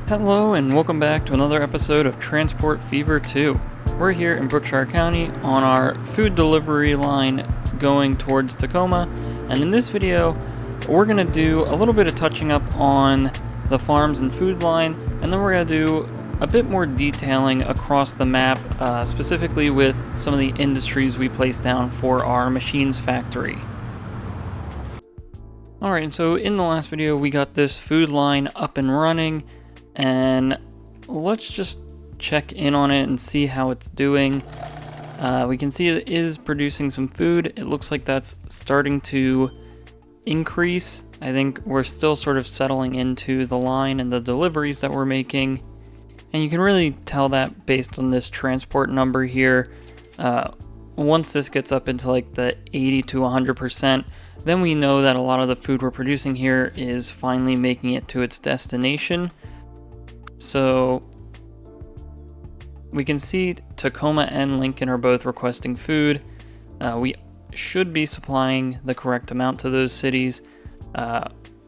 Hello and welcome back to another episode of Transport Fever 2. We're here in Brookshire County on our food delivery line going towards Tacoma, and in this video we're going to do a little bit of touching up on the farms and food line, and then we're going to do a bit more detailing across the map, specifically with some of the industries we placed down for our machines factory. Alright, so in the last video we got this food line up and running, and let's just check in on it and see how it's doing. We can see it is producing some food. It looks like that's starting to increase. I think we're still sort of settling into the line and the deliveries that we're making. And you can really tell that based on this transport number here. Once this gets up into like the 80 to 100%, then we know that a lot of the food we're producing here is finally making it to its destination. So we can see Tacoma and Lincoln are both requesting food. We should be supplying the correct amount to those cities.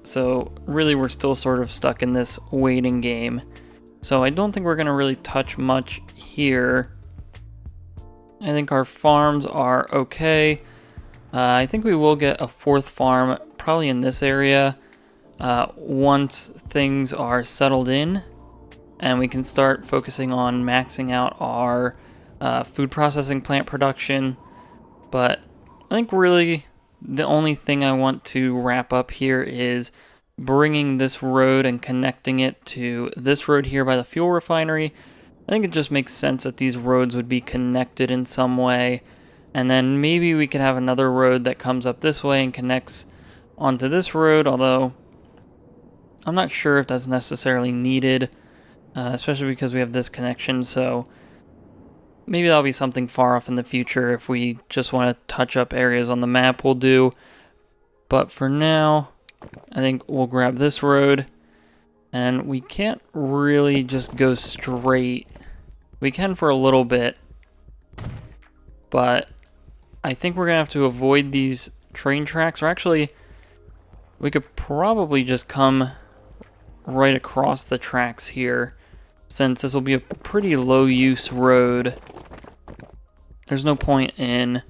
So really we're still sort of stuck in this waiting game. So I don't think we're going to really touch much here. I think our farms are okay. I think we will get a fourth farm probably in this area once things are settled in. And we can start focusing on maxing out our food processing plant production. But I think really the only thing I want to wrap up here is bringing this road and connecting it to this road here by the fuel refinery. I think it just makes sense that these roads would be connected in some way. And then maybe we could have another road that comes up this way and connects onto this road, although I'm not sure if that's necessarily needed. Especially because we have this connection, so maybe that'll be something far off in the future. If we just want to touch up areas on the map, we'll do. But for now, I think we'll grab this road, and we can't really just go straight. We can for a little bit, but I think we're going to have to avoid these train tracks, or actually, we could probably just come right across the tracks here, since this will be a pretty low use road. There's no point in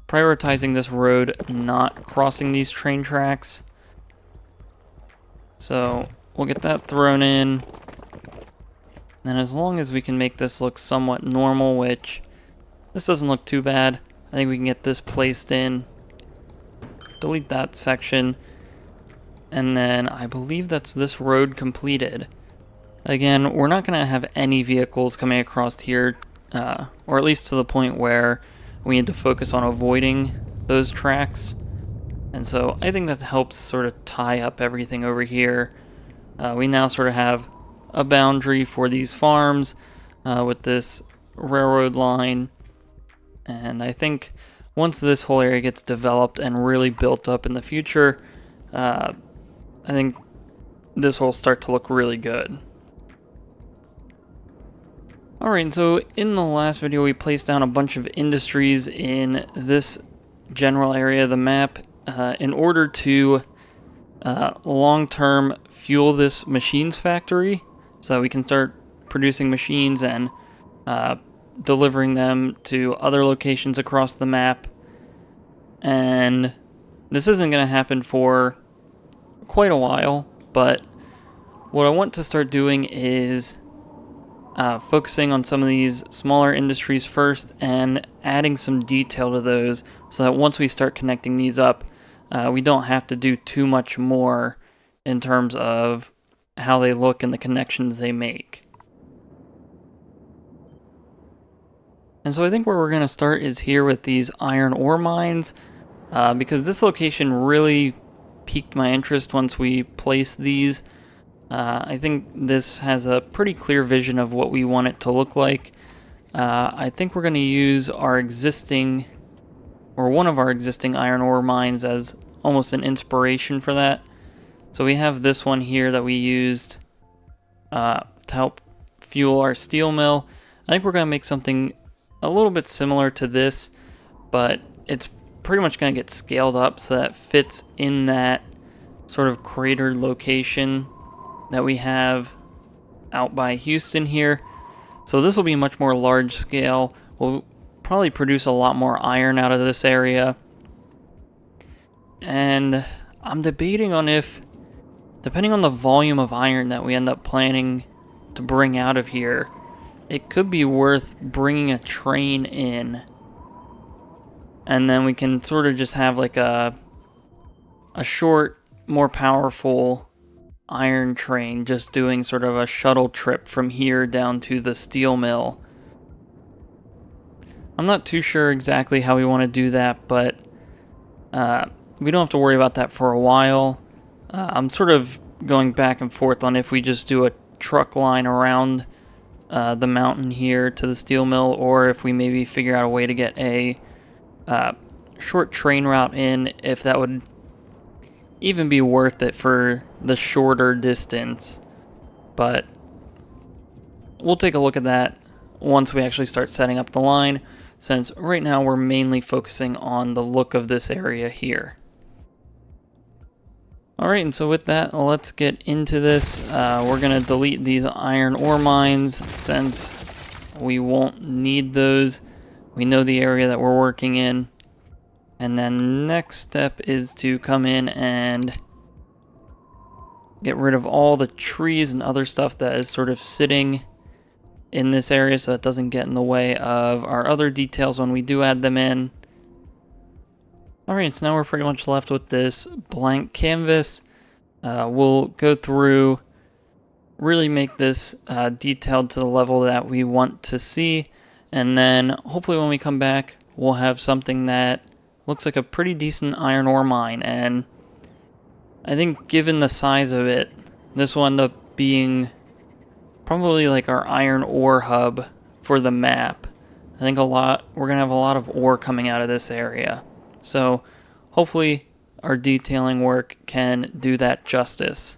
prioritizing this road not crossing these train tracks. So we'll get that thrown in. And as long as we can make this look somewhat normal, which this doesn't look too bad, I think we can get this placed in. Delete that section. And then I believe that's this road completed. Again, we're not going to have any vehicles coming across here, or at least to the point where we need to focus on avoiding those tracks. And so I think that helps sort of tie up everything over here. We now sort of have a boundary for these farms with this railroad line. And I think once this whole area gets developed and really built up in the future, I think this will start to look really good. Alright, so in the last video we placed down a bunch of industries in this general area of the map in order to long-term fuel this machines factory, so we can start producing machines and delivering them to other locations across the map. And this isn't going to happen for quite a while, but what I want to start doing is focusing on some of these smaller industries first and adding some detail to those so that once we start connecting these up, we don't have to do too much more in terms of how they look and the connections they make. And so I think where we're going to start is here with these iron ore mines, because this location really piqued my interest once we placed these. I think this has a pretty clear vision of what we want it to look like. I think we're going to use our existing, or one of our existing iron ore mines as almost an inspiration for that. So we have this one here that we used to help fuel our steel mill. I think we're going to make something a little bit similar to this, but it's pretty much going to get scaled up so that it fits in that sort of crater location that we have out by Houston here. So this will be much more large scale. We'll probably produce a lot more iron out of this area. And I'm debating on if, depending on the volume of iron that we end up planning to bring out of here, it could be worth bringing a train in. And then we can sort of just have like a short, more powerful iron train just doing sort of a shuttle trip from here down to the steel mill. I'm not too sure exactly how we want to do that, but we don't have to worry about that for a while. I'm sort of going back and forth on if we just do a truck line around the mountain here to the steel mill, or if we maybe figure out a way to get a short train route in, if that would even be worth it for the shorter distance. But we'll take a look at that once we actually start setting up the line, since right now we're mainly focusing on the look of this area here. Alright, and so with that, let's get into this. We're going to delete these iron ore mines since we won't need those. We know the area that we're working in. And then next step is to come in and get rid of all the trees and other stuff that is sort of sitting in this area so it doesn't get in the way of our other details when we do add them in. Alright, so now we're pretty much left with this blank canvas. We'll go through, really make this detailed to the level that we want to see, and then hopefully when we come back, we'll have something that looks like a pretty decent iron ore mine. And I think given the size of it, this will end up being probably like our iron ore hub for the map. I think we're going to have a lot of ore coming out of this area. So hopefully our detailing work can do that justice.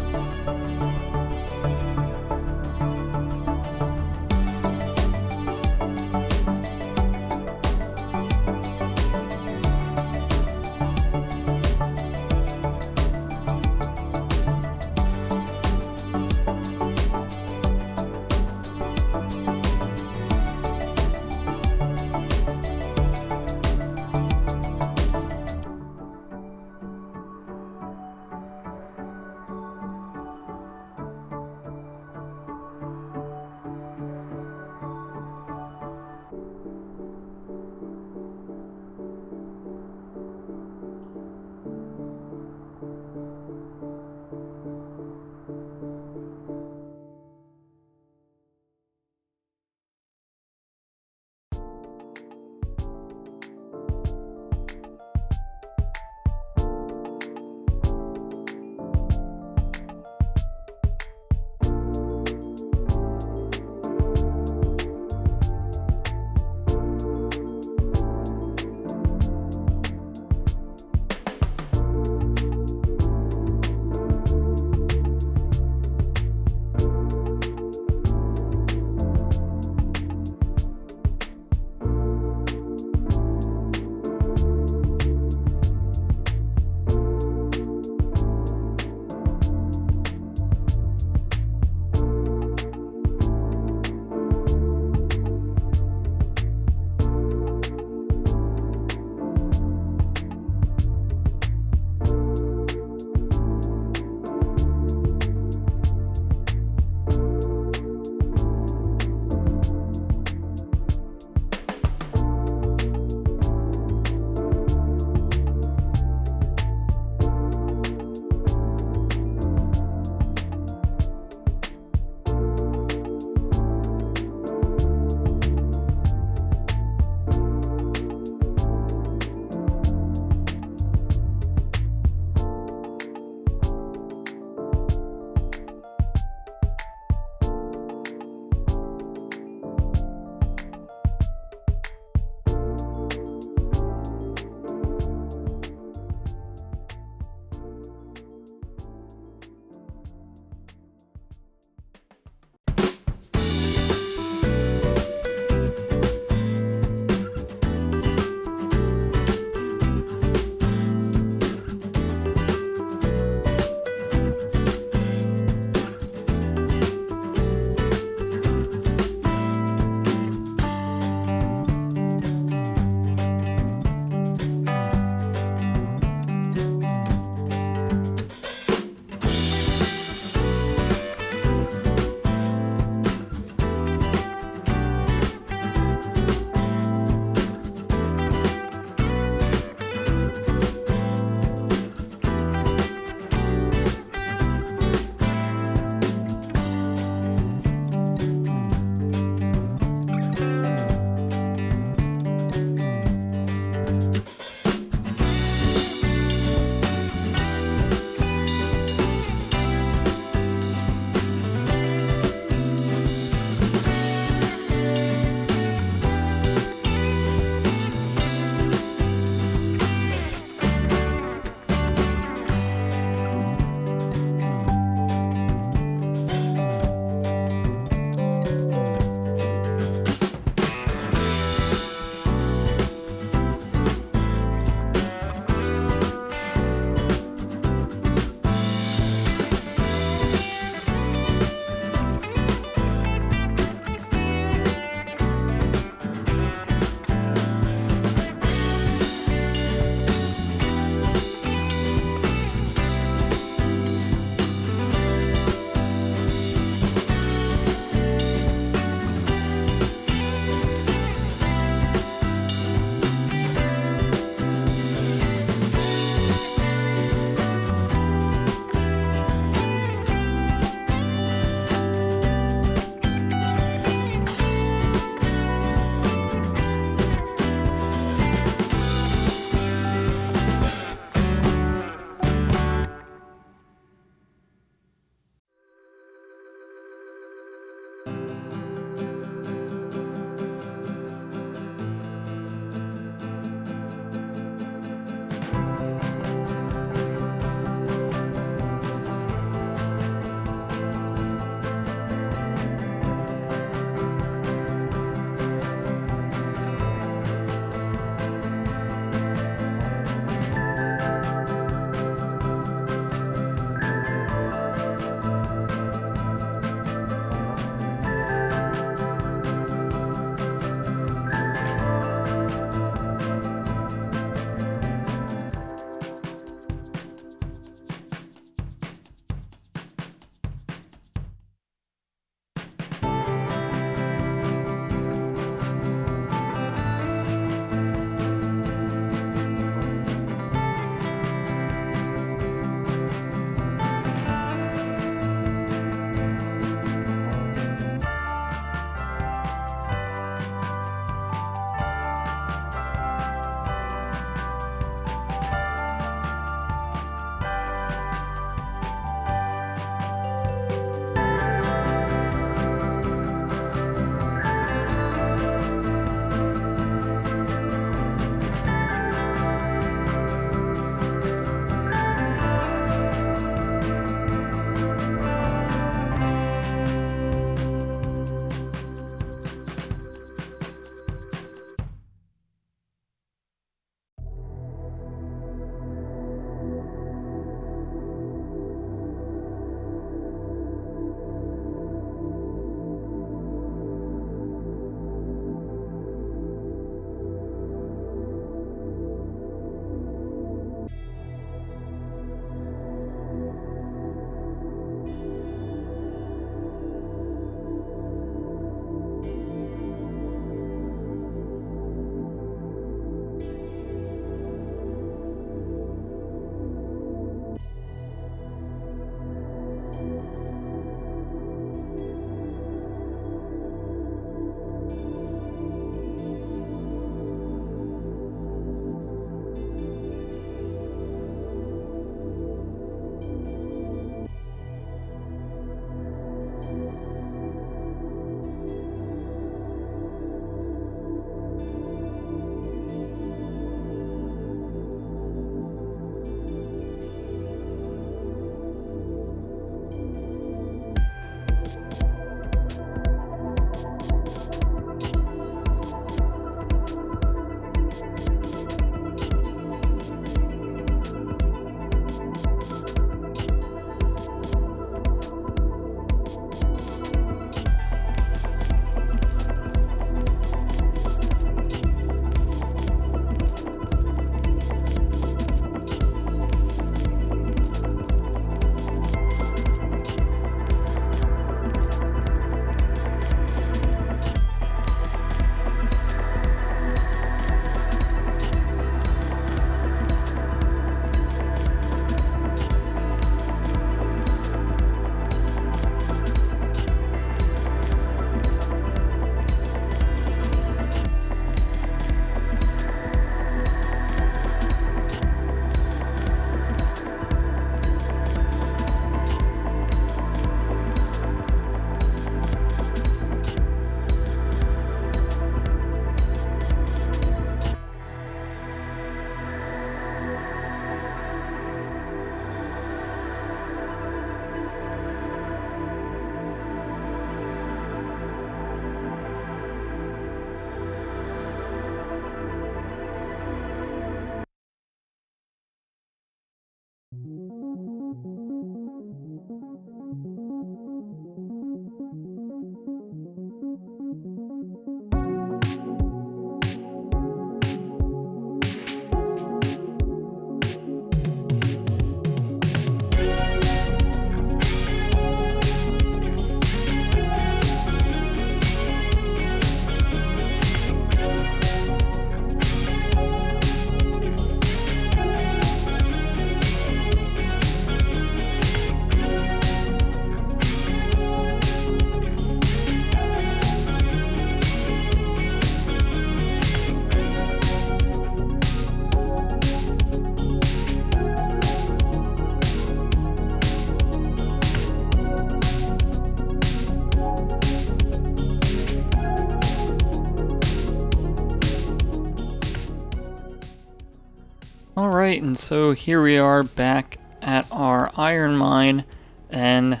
Alright, and so here we are back at our iron mine, and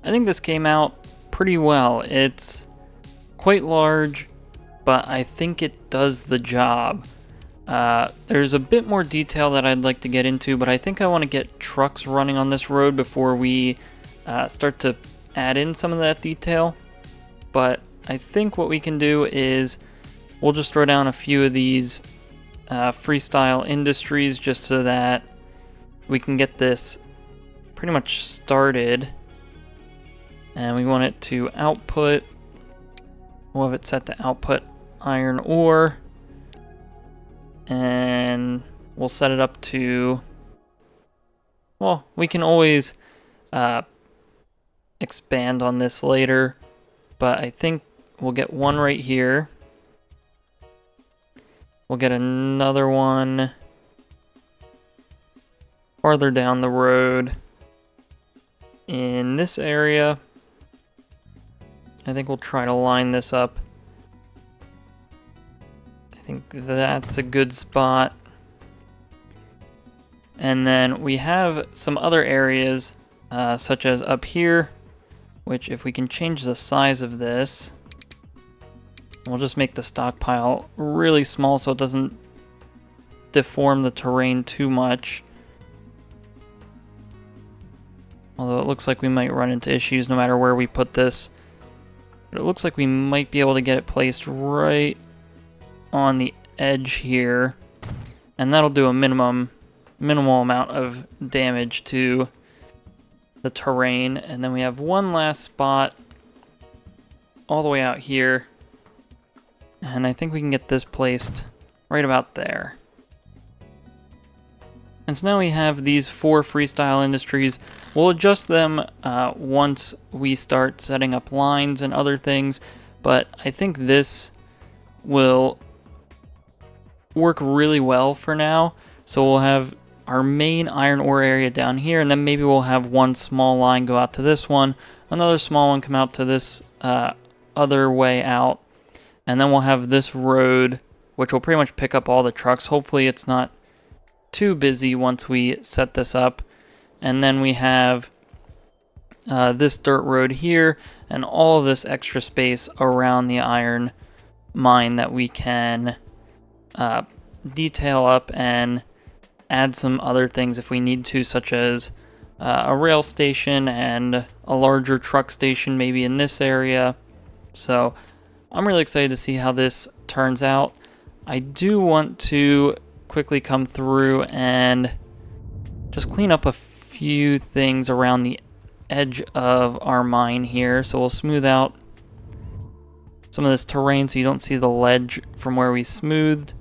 I think this came out pretty well. It's quite large, but I think it does the job. There's a bit more detail that I'd like to get into, but I think I want to get trucks running on this road before we start to add in some of that detail. But I think what we can do is we'll just throw down a few of these freestyle industries just so that we can get this pretty much started. And we want it to output, we'll have it set to output iron ore, and we'll set it up to, well, we can always expand on this later, but I think we'll get one right here. We'll get another one farther down the road in this area. I think we'll try to line this up. I think that's a good spot. And then we have some other areas, such as up here, which if we can change the size of this, we'll just make the stockpile really small so it doesn't deform the terrain too much. Although it looks like we might run into issues no matter where we put this. But it looks like we might be able to get it placed right on the edge here. And that'll do a minimal amount of damage to the terrain. And then we have one last spot all the way out here. And I think we can get this placed right about there. And so now we have these 4 freestyle industries. We'll adjust them once we start setting up lines and other things, but I think this will work really well for now. So we'll have our main iron ore area down here, and then maybe we'll have one small line go out to this one, another small one come out to this other way out, and then we'll have this road, which will pretty much pick up all the trucks. Hopefully it's not too busy once we set this up. And then we have this dirt road here and all of this extra space around the iron mine that we can detail up and add some other things if we need to, such as a rail station and a larger truck station maybe in this area. So I'm really excited to see how this turns out. I do want to quickly come through and just clean up a few things around the edge of our mine here. So we'll smooth out some of this terrain so you don't see the ledge from where we smoothed.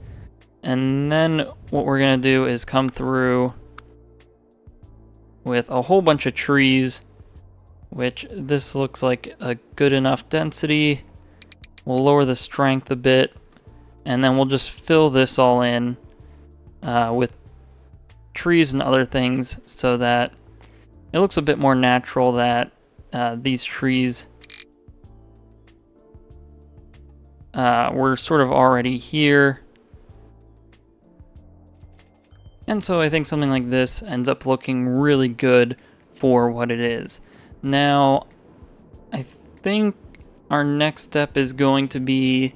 And then what we're going to do is come through with a whole bunch of trees, which this looks like a good enough density. We'll lower the strength a bit, and then we'll just fill this all in with trees and other things so that it looks a bit more natural that these trees were sort of already here. And so I think something like this ends up looking really good for what it is. Now, I think our next step is going to be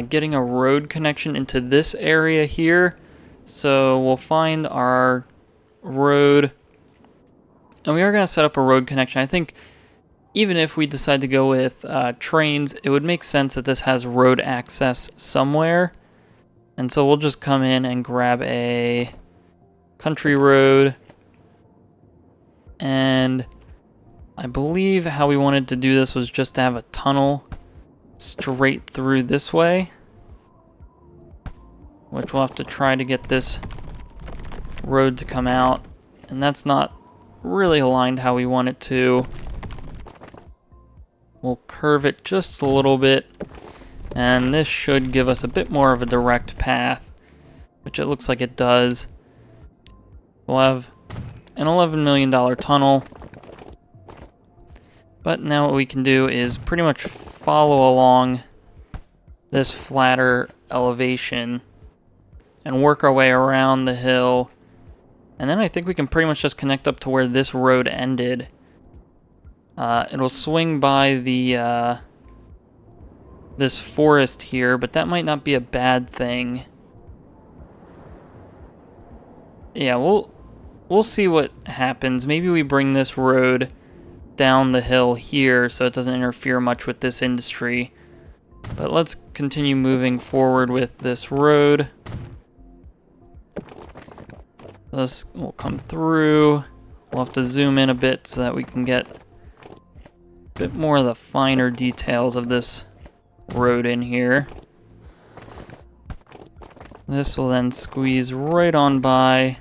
getting a road connection into this area here. So we'll find our road, and we are going to set up a road connection. I think even if we decide to go with trains, it would make sense that this has road access somewhere. And so we'll just come in and grab a country road. And I believe how we wanted to do this was just to have a tunnel straight through this way, which we'll have to try to get this road to come out, and that's not really aligned how we want it to. We'll curve it just a little bit, and this should give us a bit more of a direct path, which it looks like it does. We'll have an $11 million tunnel, but now what we can do is pretty much follow along this flatter elevation and work our way around the hill. And then I think we can pretty much just connect up to where this road ended. It'll swing by the this forest here, but that might not be a bad thing. Yeah, we'll see what happens. Maybe we bring this road down the hill here so it doesn't interfere much with this industry. But let's continue moving forward with this road. This will come through. We'll have to zoom in a bit so that we can get a bit more of the finer details of this road in here. This will then squeeze right on by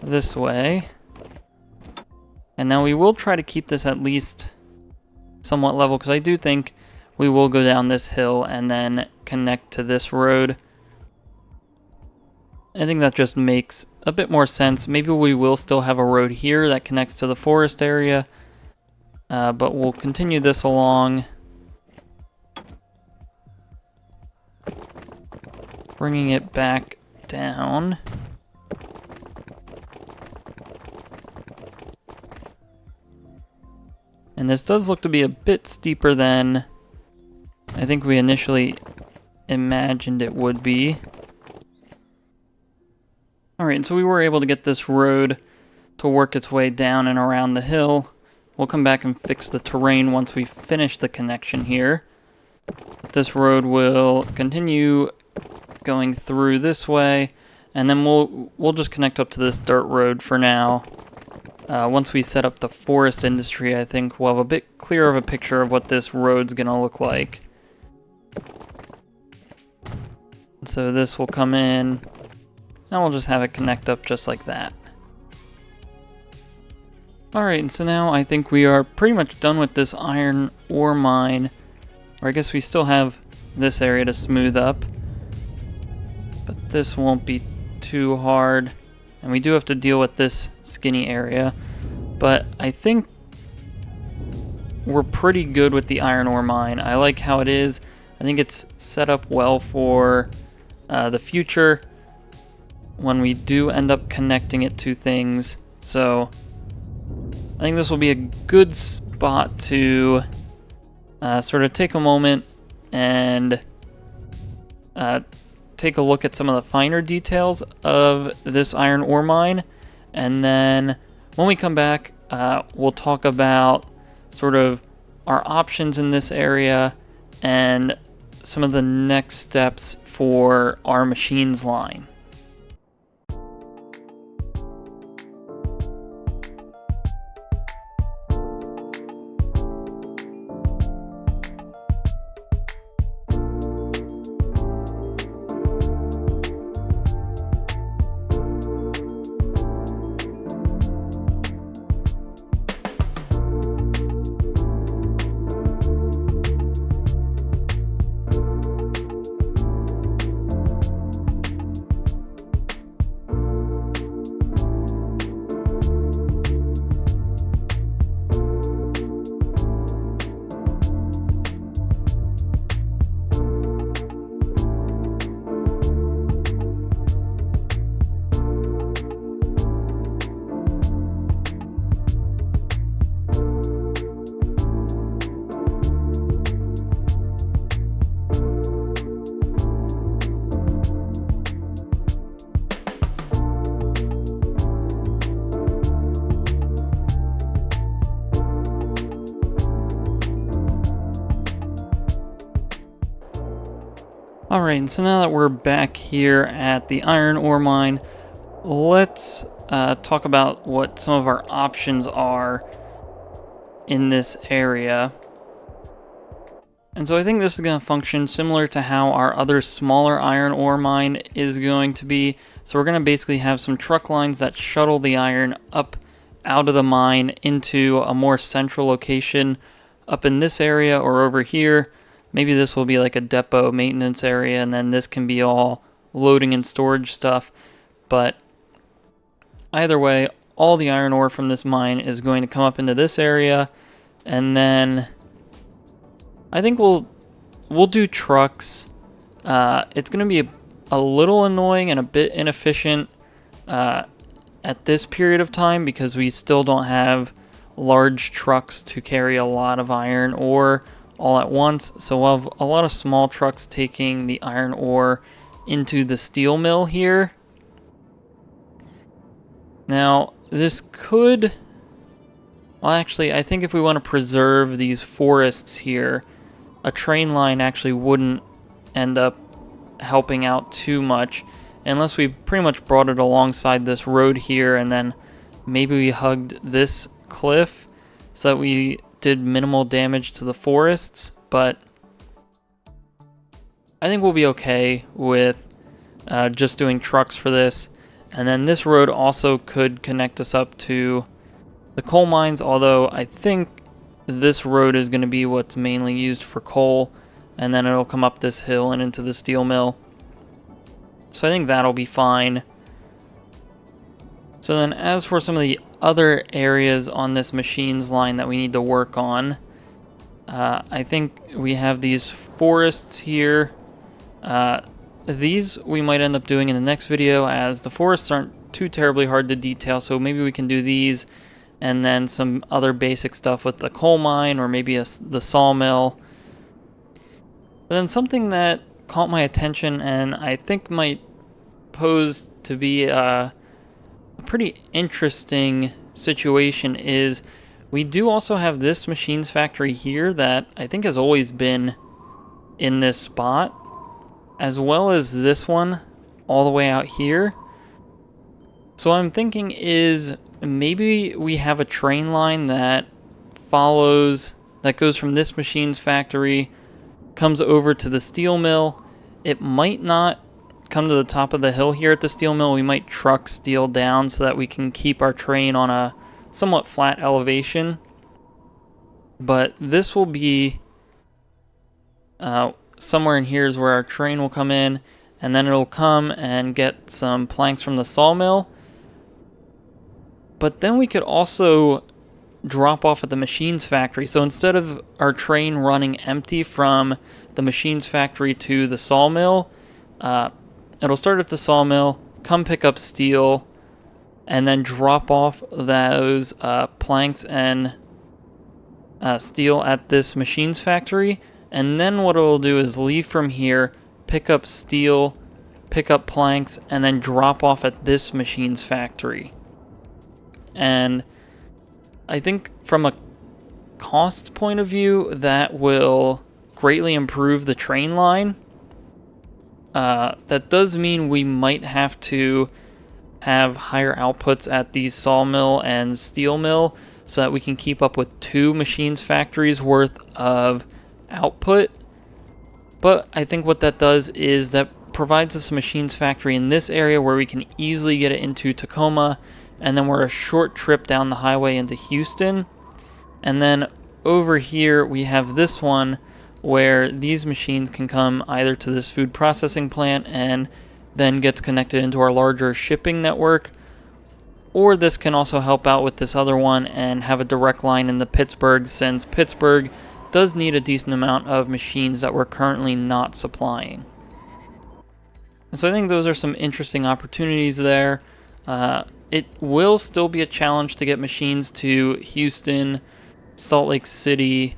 this way. And now we will try to keep this at least somewhat level, because I do think we will go down this hill and then connect to this road. I think that just makes a bit more sense. Maybe we will still have a road here that connects to the forest area, but we'll continue this along, bringing it back down. And this does look to be a bit steeper than I think we initially imagined it would be. Alright, so we were able to get this road to work its way down and around the hill. We'll come back and fix the terrain once we finish the connection here. But this road will continue going through this way, and then we'll just connect up to this dirt road for now. Once we set up the forest industry, I think we'll have a bit clearer of a picture of what this road's gonna look like. So this will come in, and we'll just have it connect up just like that. Alright, and so now I think we are pretty much done with this iron ore mine. Or I guess we still have this area to smooth up. But this won't be too hard. And we do have to deal with this skinny area. But I think we're pretty good with the iron ore mine. I like how it is. I think it's set up well for the future when we do end up connecting it to things. So I think this will be a good spot to sort of take a moment and take a look at some of the finer details of this iron ore mine. And then when we come back, we'll talk about sort of our options in this area and some of the next steps for our machines line. Alright, and so now that we're back here at the iron ore mine, let's talk about what some of our options are in this area. And so I think this is going to function similar to how our other smaller iron ore mine is going to be. So we're going to basically have some truck lines that shuttle the iron up out of the mine into a more central location up in this area or over here. Maybe this will be like a depot maintenance area, and then this can be all loading and storage stuff. But either way, all the iron ore from this mine is going to come up into this area, and then I think we'll do trucks. It's going to be a little annoying and a bit inefficient at this period of time because we still don't have large trucks to carry a lot of iron ore all at once. So we'll have a lot of small trucks taking the iron ore into the steel mill here. Now, this could... Well, actually, I think if we want to preserve these forests here, a train line actually wouldn't end up helping out too much unless we pretty much brought it alongside this road here and then maybe we hugged this cliff so that we did minimal damage to the forests. But I think we'll be okay with just doing trucks for this. And then this road also could connect us up to the coal mines, although I think this road is going to be what's mainly used for coal, and then it'll come up this hill and into the steel mill. So I think that'll be fine. So then as for some of the other areas on this machines line that we need to work on, I think we have these forests here. These we might end up doing in the next video, as the forests aren't too terribly hard to detail, so maybe we can do these and then some other basic stuff with the coal mine or maybe the sawmill. But then something that caught my attention and I think might pose to be a pretty interesting situation is we do also have this machines factory here that I think has always been in this spot, as well as this one all the way out here. So what I'm thinking is maybe we have a train line that goes from this machines factory, comes over to the steel mill. It might not come to the top of the hill here at the steel mill. We might truck steel down so that we can keep our train on a somewhat flat elevation. But this will be somewhere in here is where our train will come in, and then it'll come and get some planks from the sawmill. But then we could also drop off at the machines factory. So instead of our train running empty from the machines factory to the sawmill, it'll start at the sawmill, come pick up steel, and then drop off those planks and steel at this machines factory. And then what it'll do is leave from here, pick up steel, pick up planks, and then drop off at this machines factory. And I think from a cost point of view, that will greatly improve the train line. That does mean we might have to have higher outputs at the sawmill and steel mill so that we can keep up with 2 machines factories worth of output. But I think what that does is that provides us a machines factory in this area where we can easily get it into Tacoma, and then we're a short trip down the highway into Houston. And then over here we have this one where these machines can come either to this food processing plant and then gets connected into our larger shipping network, or this can also help out with this other one and have a direct line into Pittsburgh, since Pittsburgh does need a decent amount of machines that we're currently not supplying. And so I think those are some interesting opportunities there. It will still be a challenge to get machines to Houston, Salt Lake City,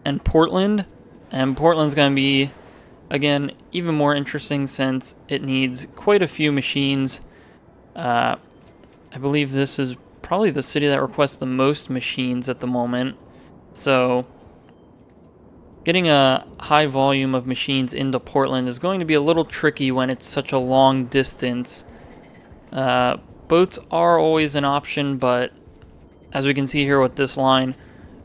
and Portland. And Portland's going to be, again, even more interesting since it needs quite a few machines. I believe this is probably the city that requests the most machines at the moment. So getting a high volume of machines into Portland is going to be a little tricky when it's such a long distance. Boats are always an option, but as we can see here with this line,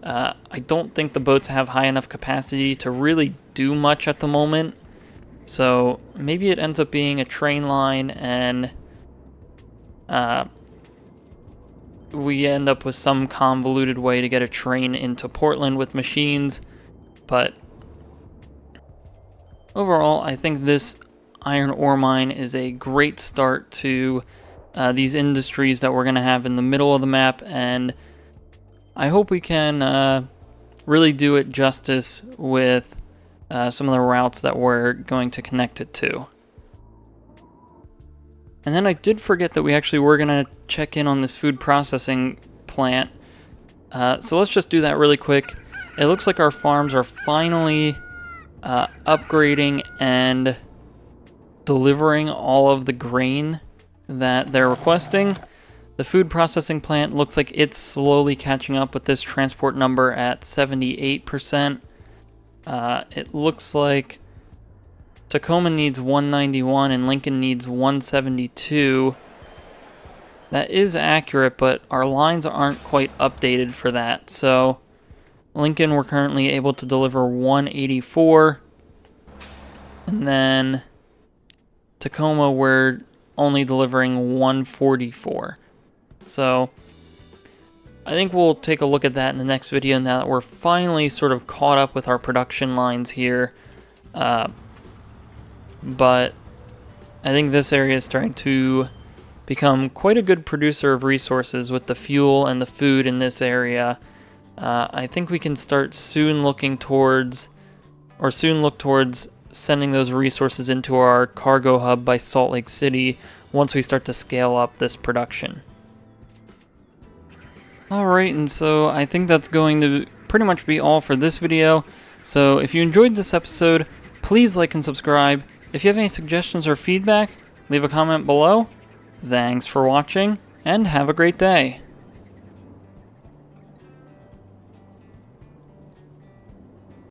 I don't think the boats have high enough capacity to really do much at the moment. So maybe it ends up being a train line, and we end up with some convoluted way to get a train into Portland with machines. But overall, I think this iron ore mine is a great start to these industries that we're going to have in the middle of the map, and I hope we can really do it justice with some of the routes that we're going to connect it to. And then I did forget that we actually were going to check in on this food processing plant. So let's just do that really quick. It looks like our farms are finally upgrading and delivering all of the grain that they're requesting. The food processing plant looks like it's slowly catching up with this transport number at 78%. It looks like Tacoma needs 191 and Lincoln needs 172. That is accurate, but our lines aren't quite updated for that. So Lincoln, we're currently able to deliver 184. And then Tacoma, we're only delivering 144. So I think we'll take a look at that in the next video now that we're finally sort of caught up with our production lines here. But I think this area is starting to become quite a good producer of resources with the fuel and the food in this area. I think we can start soon look towards sending those resources into our cargo hub by Salt Lake City once we start to scale up this production. Alright, and so I think that's going to pretty much be all for this video. So if you enjoyed this episode, please like and subscribe. If you have any suggestions or feedback, leave a comment below. Thanks for watching, and have a great day.